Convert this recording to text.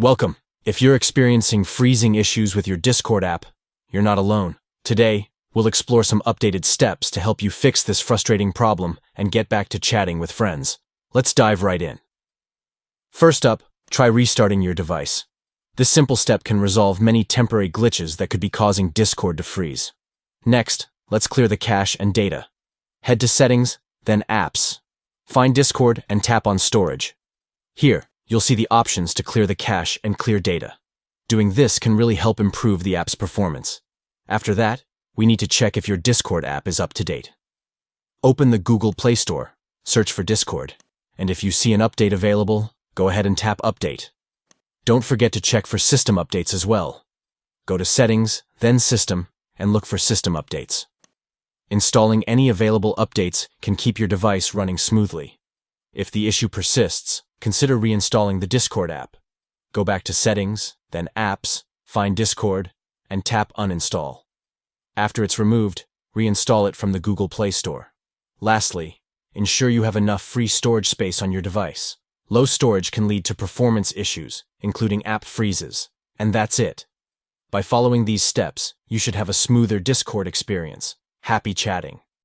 Welcome. If you're experiencing freezing issues with your Discord app, you're not alone. Today, we'll explore some updated steps to help you fix this frustrating problem and get back to chatting with friends. Let's dive right in. First up, try restarting your device. This simple step can resolve many temporary glitches that could be causing Discord to freeze. Next, let's clear the cache and data. Head to Settings, then Apps. Find Discord and tap on Storage. Here, you'll see the options to clear the cache and clear data. Doing this can really help improve the app's performance. After that, we need to check if your Discord app is up to date. Open the Google Play Store, search for Discord, and if you see an update available, go ahead and tap Update. Don't forget to check for system updates as well. Go to Settings, then System, and look for System Updates. Installing any available updates can keep your device running smoothly. If the issue persists, consider reinstalling the Discord app. Go back to Settings, then Apps, find Discord, and tap Uninstall. After it's removed, reinstall it from the Google Play Store. Lastly, ensure you have enough free storage space on your device. Low storage can lead to performance issues, including app freezes. And that's it. By following these steps, you should have a smoother Discord experience. Happy chatting!